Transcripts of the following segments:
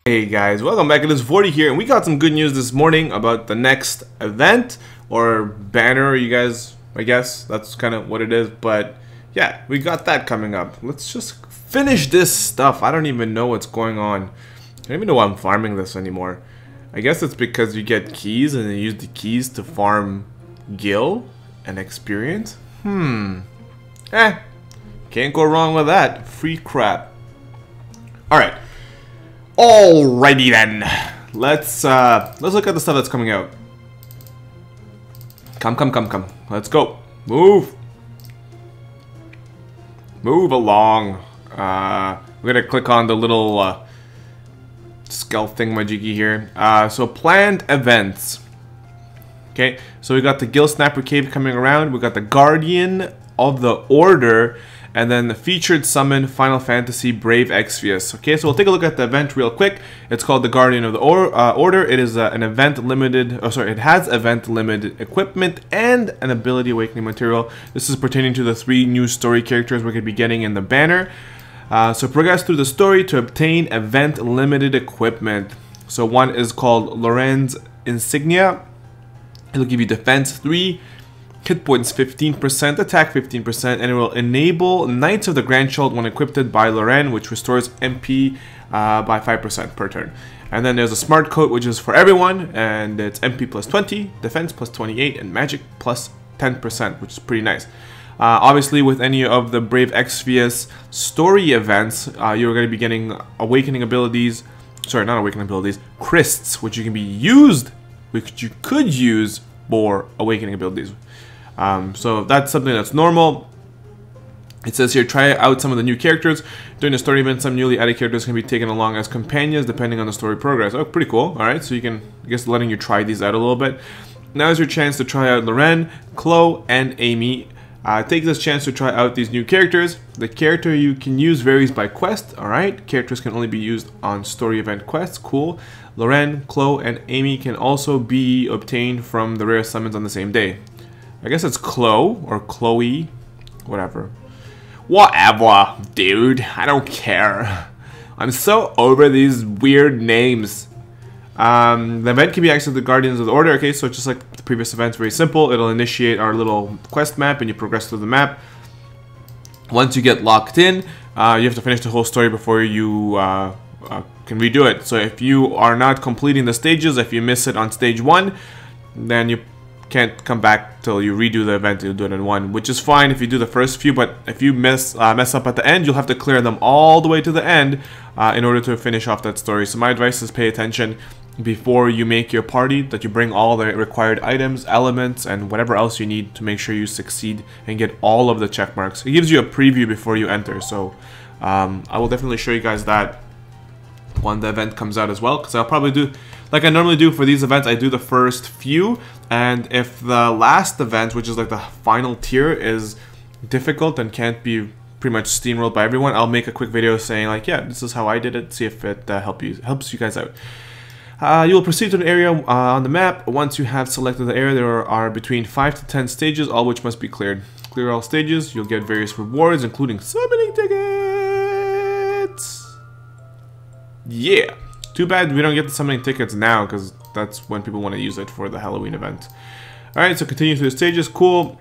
Hey guys, welcome back. It is Vortie here, and we got some good news this morning about the next event or banner, you guys. I guess that's kind of what it is, but yeah, we got that coming up. Let's just finish this stuff. I don't even know what's going on. I don't even know why I'm farming this anymore. I guess it's because you get keys and you use the keys to farm gil and experience. Can't go wrong with that. Free crap. Alright. Alrighty then. Let's look at the stuff that's coming out. Come. Let's go. Move along. We're gonna click on the little stealth thingamajiggy here. So planned events. Okay, so we got the Gil Snapper Cave coming around. We got the Guardian of the Order, and then the featured summon Final Fantasy Brave Exvius. Okay, so we'll take a look at the event real quick. It's called the Guardian of the Order. It is an event limited, it has event limited equipment and an ability awakening material. This is pertaining to the 3 new story characters we're going to be getting in the banner. So progress through the story to obtain event limited equipment. So one is called Loren's Insignia. It'll give you defense 3, hit points 15%, attack 15%, and it will enable Knights of the Grandchild when equipped by Lorraine, which restores MP by 5% per turn. And then there's a smart coat, which is for everyone, and it's MP plus 20, defense plus 28, and magic plus 10%, which is pretty nice. Obviously, with any of the Brave Exvius story events, you're going to be getting awakening abilities, Crysts, which you could use for awakening abilities. So that's something that's normal. It says here, try out some of the new characters. During the story event, some newly added characters can be taken along as companions depending on the story progress. Oh, pretty cool. Alright, so you can, I guess, letting you try these out a little bit. Now is your chance to try out Lorraine, Chloe, and Amy. Take this chance to try out these new characters. The character you can use varies by quest. Alright, characters can only be used on story event quests. Cool. Lorraine, Chloe, and Amy can also be obtained from the rare summons on the same day. I guess it's Chloe or Chloe, whatever. Whatever, dude. I don't care. I'm so over these weird names. The event can be accessed with the Guardians of the Order. Okay, so just like the previous events, very simple. It'll initiate our little quest map, and you progress through the map. Once you get locked in, you have to finish the whole story before you can redo it. So if you are not completing the stages, if you miss it on stage 1, then you can't come back till you redo the event. You'll do it in 1, which is fine if you do the first few, but if you mess up at the end, you'll have to clear them all the way to the end in order to finish off that story. So my advice is pay attention before you make your party, that you bring all the required items, elements, and whatever else you need to make sure you succeed and get all of the check marks. It gives you a preview before you enter, so I will definitely show you guys that when the event comes out as well, because I'll probably do like I normally do for these events. I do the first few, and if the last event, which is like the final tier, is difficult and can't be pretty much steamrolled by everyone, I'll make a quick video saying like, yeah, this is how I did it, see if it helps you guys out. You will proceed to an area on the map. Once you have selected the area, there are between 5 to 10 stages, all which must be cleared. Clear all stages, you'll get various rewards, including summoning tickets. Yeah. Too bad we don't get the summoning tickets now, because that's when people want to use it for the Halloween event. Alright, so continue through the stages. Cool.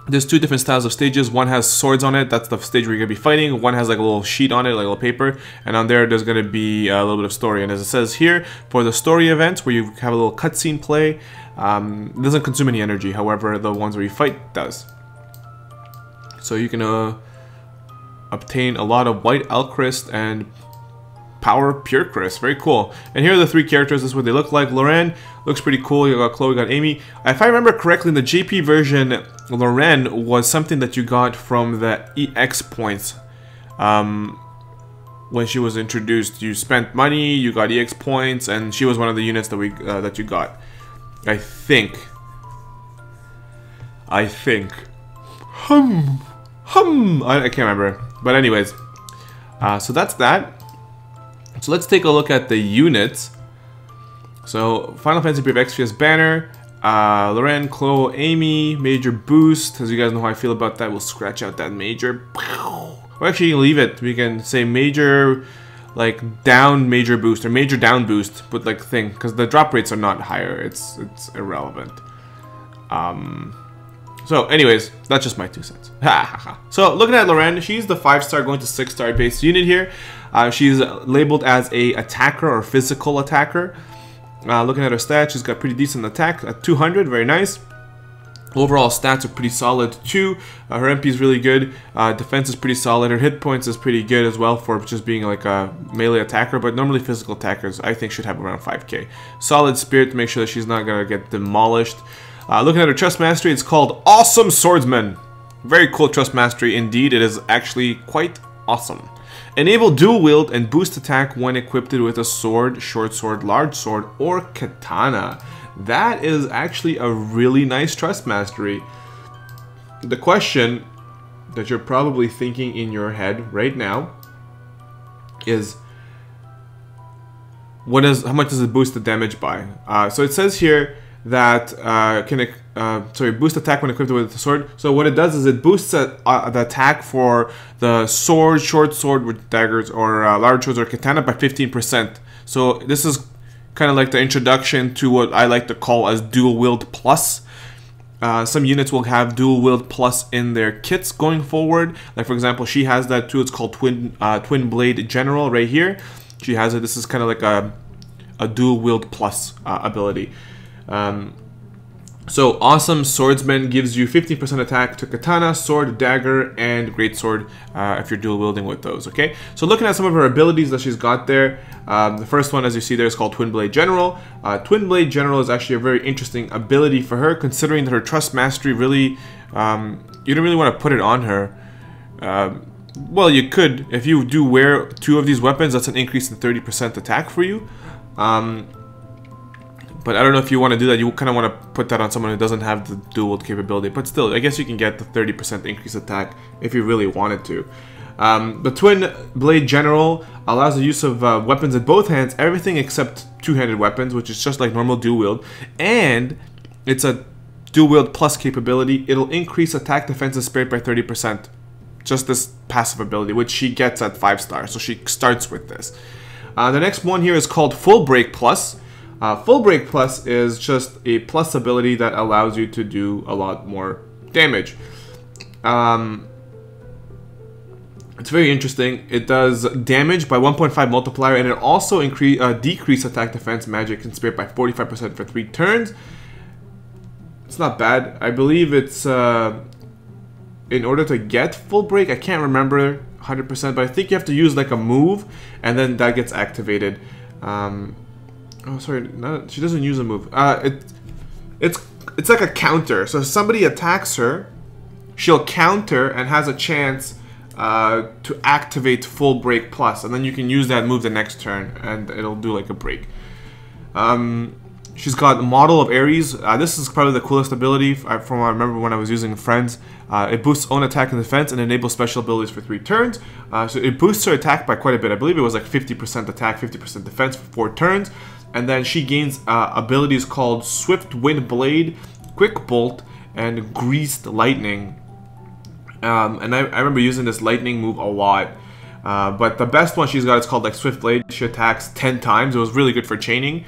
There's 2 different styles of stages. One has swords on it. That's the stage where you're going to be fighting. One has like a little sheet on it, like a little paper. And on there's going to be a little bit of story. And as it says here, for the story events where you have a little cutscene play, it doesn't consume any energy. However, the ones where you fight does. So you can obtain a lot of white Elchrist and Power Pure Chris. Very cool. And here are the 3 characters. This is what they look like. Lorraine looks pretty cool. You got Chloe, you got Amy. If I remember correctly, in the JP version, Lorraine was something that you got from the EX points. When she was introduced, you spent money, you got EX points, and she was one of the units that that you got. I think. I can't remember. But anyways, so that's that. So let's take a look at the units. So Final Fantasy Brave Exvius banner, Lorraine, Chloe, Amy, major boost. As you guys know how I feel about that, we'll scratch out that major. Or actually leave it. We can say major like down major boost or major down boost with like thing, because the drop rates are not higher. It's irrelevant. So anyways, that's just my 2 cents. So looking at Loren, she's the 5-star going to 6-star base unit here. She's labeled as a attacker or physical attacker. Looking at her stats, she's got pretty decent attack at 200, very nice. Overall stats are pretty solid too. Her MP is really good. Defense is pretty solid. Her hit points is pretty good as well for just being like a melee attacker. But normally physical attackers, I think, should have around 5k. Solid spirit to make sure that she's not gonna get demolished. Looking at her trust mastery, it's called Awesome Swordsman. Very cool trust mastery indeed. It is actually quite awesome. Enable dual wield and boost attack when equipped with a sword, short sword, large sword, or katana. That is actually a really nice trust mastery. The question that you're probably thinking in your head right now is, how much does it boost the damage by? So it says here that boost attack when equipped with the sword. So what it does is it boosts the attack for the sword, short sword with daggers, or large swords or katana by 15%. So this is kind of like the introduction to what I like to call as dual wield plus. Some units will have dual wield plus in their kits going forward. Like for example, she has that too. It's called Twin Blade General right here. She has it. This is kind of like a dual wield plus ability. So Awesome Swordsman gives you 15% attack to katana, sword, dagger, and greatsword if you're dual wielding with those. Okay. So looking at some of her abilities that she's got there, the first one, as you see there, is called Twin Blade General. Twin Blade General is actually a very interesting ability for her, considering that her trust mastery really, you don't really want to put it on her. Well, you could if you do wear 2 of these weapons. That's an increase in 30% attack for you. But I don't know if you want to do that. You kind of want to put that on someone who doesn't have the dual wield capability. But still, I guess you can get the 30% increased attack if you really wanted to. The Twin Blade General allows the use of weapons in both hands, everything except two-handed weapons, which is just like normal dual wield. And it's a dual wield plus capability. It'll increase attack, defense, and spirit by 30%. Just this passive ability, which she gets at 5-star. So she starts with this. The next one here is called Full Break Plus. Full Break Plus is just a plus ability that allows you to do a lot more damage. It's very interesting. It does damage by 1.5 multiplier, and it also decrease attack, defense, magic, and spirit by 45% for 3 turns. It's not bad. I believe it's in order to get Full Break, I can't remember 100%, but I think you have to use like a move, and then that gets activated. Oh, sorry, no, she doesn't use a move. It's like a counter. So if somebody attacks her, she'll counter and has a chance to activate Full Break Plus, and then you can use that move the next turn, and it'll do like a break. She's got Model of Ares. This is probably the coolest ability from what I remember when I was using Friends. It boosts own attack and defense and enables special abilities for 3 turns. So it boosts her attack by quite a bit. I believe it was like 50% attack, 50% defense for 4 turns. And then she gains abilities called Swift Wind Blade, Quick Bolt, and Greased Lightning. And I remember using this lightning move a lot. But the best one she's got is called like Swift Blade. She attacks 10 times. It was really good for chaining.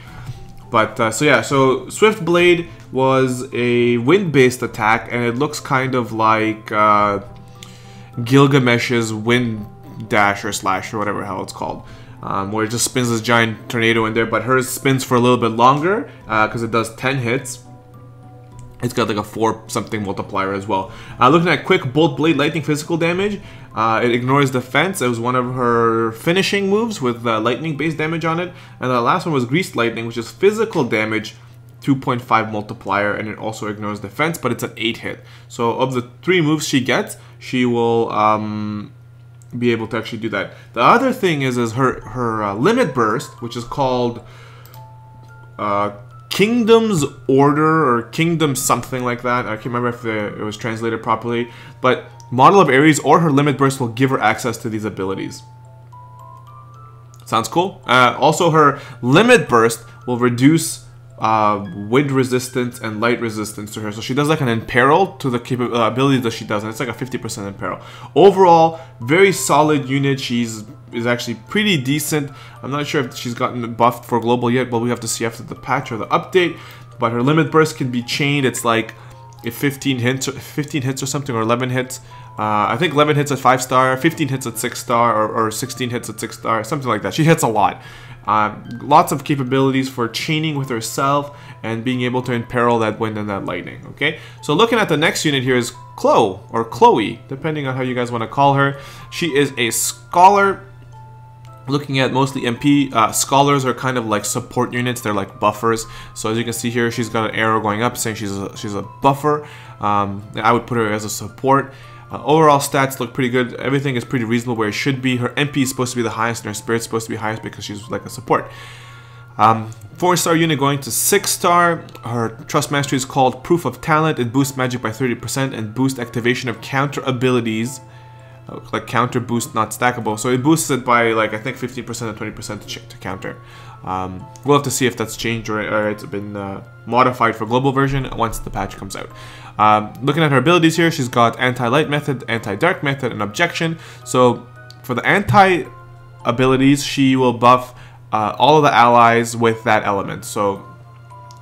But so yeah, so Swift Blade was a wind-based attack, and it looks kind of like Gilgamesh's Wind Dash or Slash or whatever the hell it's called. Where it just spins this giant tornado in there, but hers spins for a little bit longer because it does 10 hits. It's got like a 4-something multiplier as well. Looking at Quick Bolt Blade Lightning physical damage, it ignores defense. It was one of her finishing moves with lightning-based damage on it. And the last one was Greased Lightning, which is physical damage, 2.5 multiplier, and it also ignores defense, but it's an 8-hit. So of the 3 moves she gets, she will be able to actually do that. The other thing is her limit burst, which is called Kingdom's Order or Kingdom something like that. I can't remember if it was translated properly, but Model of Ares or her limit burst will give her access to these abilities. Sounds cool. Also, her limit burst will reduce wind resistance and light resistance to her. So she does like an imperil to the abilities that she does, and it's like a 50% imperil. Overall, very solid unit. She's actually pretty decent. I'm not sure if she's gotten buffed for global yet, but we have to see after the patch or the update. But her limit burst can be chained. It's like if 15 hits or something, or 11 hits. I think 11 hits at 5-star, 15 hits at 6-star, or 16 hits at 6-star, something like that. She hits a lot. Lots of capabilities for chaining with herself and being able to imperil that wind and that lightning. Okay, so looking at the next unit here is Chloe, or Chloe, depending on how you guys want to call her. She is a scholar. Looking at mostly MP, scholars are kind of like support units. They're like buffers. So as you can see here, she's got an arrow going up saying she's a buffer. I would put her as a support. Overall stats look pretty good. Everything is pretty reasonable where it should be. Her MP is supposed to be the highest and her spirit's supposed to be highest because she's like a support. 4-star unit going to 6-star. Her trust mastery is called Proof of Talent. It boosts magic by 30% and boosts activation of counter abilities. Like counter boost, not stackable. So it boosts it by like I think 15% and 20% to counter. We'll have to see if that's changed or it's been modified for global version once the patch comes out. Looking at her abilities here, she's got anti-light method, anti-dark method, and objection. So for the anti-abilities, she will buff all of the allies with that element. So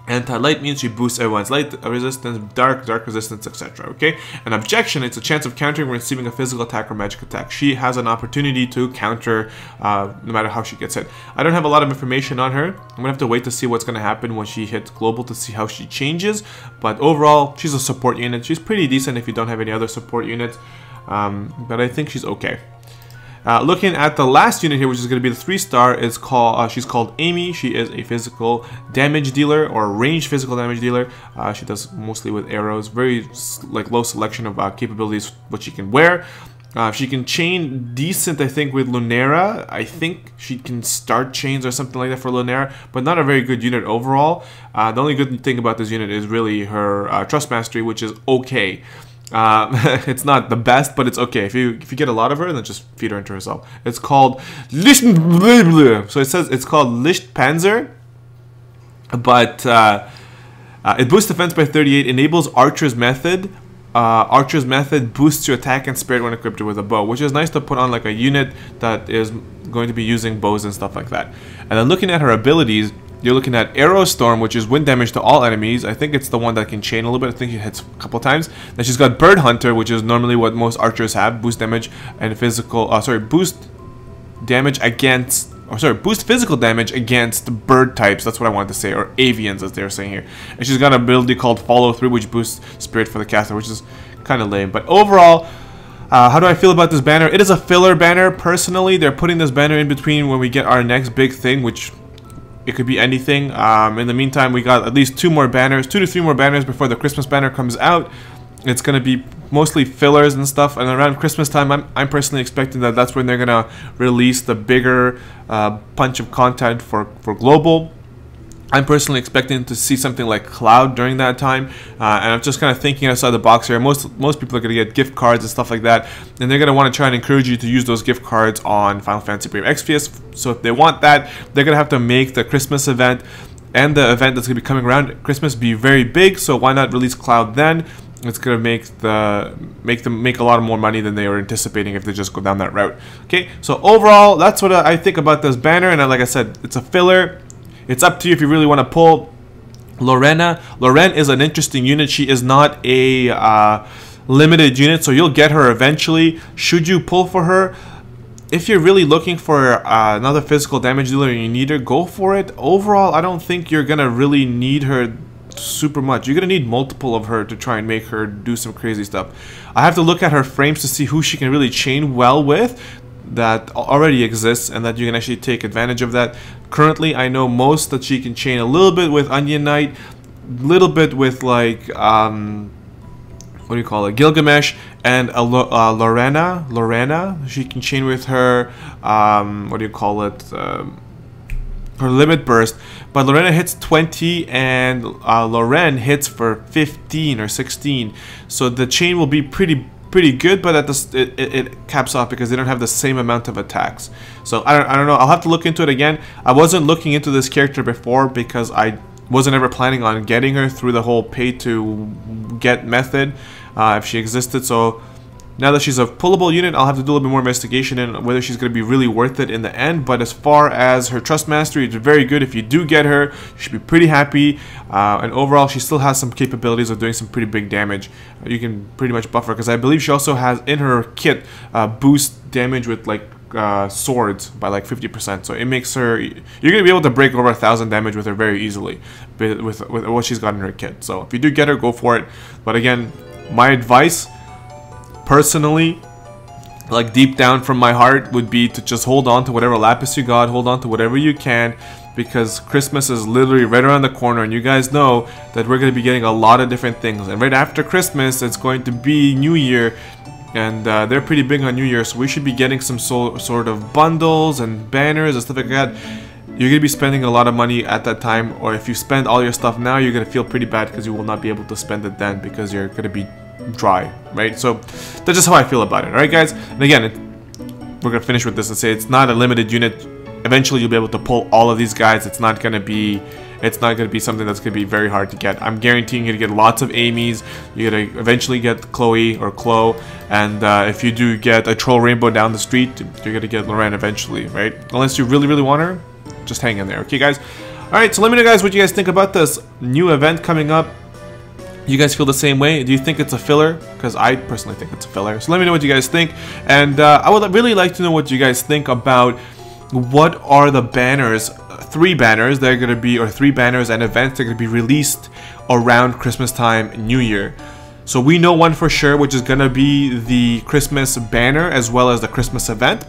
anti-light means she boosts everyone's light resistance, dark resistance, etc. Okay, an objection, it's a chance of countering when receiving a physical attack or magic attack. She has an opportunity to counter no matter how she gets hit. I don't have a lot of information on her. I'm gonna have to wait to see what's gonna happen when she hits global to see how she changes. But overall, she's a support unit. She's pretty decent if you don't have any other support units. But I think she's okay. Looking at the last unit here, which is going to be the 3-star, is called she's called Amy. She is a physical damage dealer or ranged physical damage dealer. She does mostly with arrows. Very like low selection of capabilities what she can wear. She can chain decent, I think, with Lunera. I think she can start chains or something like that for Lunera, but not a very good unit overall. The only good thing about this unit is really her trust mastery, which is okay. It's not the best, but it's okay. If you get a lot of her, then just feed her into herself. It's called Licht. So it says it's called Licht Panzer, but it boosts defense by 38. Enables Archer's Method. Archer's Method boosts your attack and spirit when equipped with a bow, which is nice to put on like a unit that is going to be using bows and stuff like that. And then looking at her abilities, you're looking at Arrow Storm, which is wind damage to all enemies. I think it's the one that can chain a little bit. I think it hits a couple times. Then she's got Bird Hunter, which is normally what most archers have. Boost damage and physical... boost damage against... boost physical damage against bird types. That's what I wanted to say. Or avians, as they were saying here. And she's got an ability called Follow Through, which boosts spirit for the caster, which is kind of lame. But overall... how do I feel about this banner? It is a filler banner. Personally, they're putting this banner in between when we get our next big thing, which... it could be anything. In the meantime, we got at least 2 to 3 more banners before the Christmas banner comes out. It's going to be mostly fillers and stuff. And around Christmas time, I'm personally expecting that that's when they're going to release the bigger punch of content for global. I'm personally expecting to see something like Cloud during that time, and I'm just kind of thinking outside the box here. Most people are going to get gift cards and stuff like that, and they're going to want to try and encourage you to use those gift cards on Final Fantasy Brave Exvius. So if they want that, they're going to have to make the Christmas event and the event that's going to be coming around Christmas be very big. So why not release Cloud then? It's going to make them make a lot more money than they were anticipating if they just go down that route. Okay, so overall, that's what I think about this banner, and like I said, it's a filler. It's up to you if you really want to pull Lorraine. Loren is an interesting unit. She is not a limited unit, so you'll get her eventually. Should you pull for her? If you're really looking for another physical damage dealer and you need her, go for it. Overall, I don't think you're going to really need her super much. You're going to need multiple of her to try and make her do some crazy stuff. I have to look at her frames to see who she can really chain well with. That already exists and that you can actually take advantage of that. Currently, I know most that she can chain a little bit with Onion Knight, a little bit with like what do you call it, Gilgamesh, and a Lorena. She can chain with her what do you call it, her limit burst. But Lorena hits 20 and Loren hits for 15 or 16. So the chain will be pretty good, but at it caps off because they don't have the same amount of attacks. So I don't know. I'll have to look into it again. I wasn't looking into this character before because I wasn't ever planning on getting her through the whole pay to get method if she existed. So now that she's a pullable unit, I'll have to do a little bit more investigation in whether she's going to be really worth it in the end. But as far as her trust mastery, it's very good. If you do get her, you should be pretty happy. And overall, she still has some capabilities of doing some pretty big damage. You can pretty much buff her, because I believe she also has in her kit boost damage with like swords by like 50%. So it makes her, you're going to be able to break over 1,000 damage with her very easily with what she's got in her kit. So if you do get her, go for it. But again, my advice personally, like deep down from my heart, would be to just hold on to whatever lapis you got, hold on to whatever you can, because Christmas is literally right around the corner, and you guys know that we're going to be getting a lot of different things. And right after Christmas, it's going to be New Year, and they're pretty big on New Year, so we should be getting some sort of bundles and banners and stuff like that. You're going to be spending a lot of money at that time, or if you spend all your stuff now, you're going to feel pretty bad because you will not be able to spend it then, because you're going to be dry, right? So that's just how I feel about it. All right, guys. And again, we're gonna finish with this and say it's not a limited unit. Eventually, you'll be able to pull all of these guys. It's not gonna be something that's gonna be very hard to get. I'm guaranteeing you're gonna get lots of Amy's. You're gonna eventually get Chloe or Chloe, and if you do get a troll rainbow down the street, you're gonna get Lorraine eventually, right? Unless you really, really want her, just hang in there, okay, guys? All right, so let me know, guys, what you guys think about this new event coming up. You guys feel the same way? Do you think it's a filler? Because I personally think it's a filler. So let me know what you guys think. And I would really like to know what you guys think about what are the banners, 3 banners that are going to be, or 3 banners and events that are going to be released around Christmas time, New Year. So we know one for sure, which is going to be the Christmas banner as well as the Christmas event.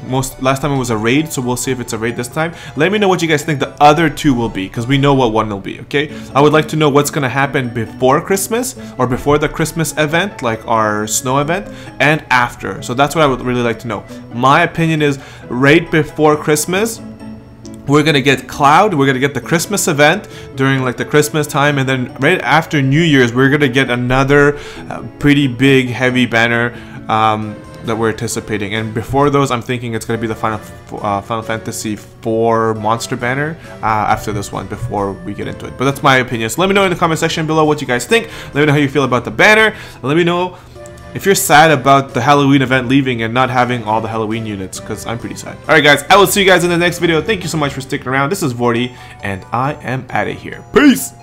Last time it was a raid, so we'll see if it's a raid this time. Let me know what you guys think the other 2 will be, because we know what one will be, okay? I would like to know what's going to happen before Christmas, or before the Christmas event, like our snow event, and after. So that's what I would really like to know. My opinion is right before Christmas, we're going to get Cloud, we're going to get the Christmas event during like the Christmas time, and then right after New Year's, we're going to get another pretty big, heavy banner that we're anticipating. And before those, I'm thinking it's going to be the Final Fantasy IV monster banner after this one, before we get into it. But that's my opinion. So let me know in the comment section below what you guys think. Let me know how you feel about the banner. Let me know if you're sad about the Halloween event leaving and not having all the Halloween units, because I'm pretty sad. Alright, guys, I will see you guys in the next video. Thank you so much for sticking around. This is Vortie, and I am out of here. Peace!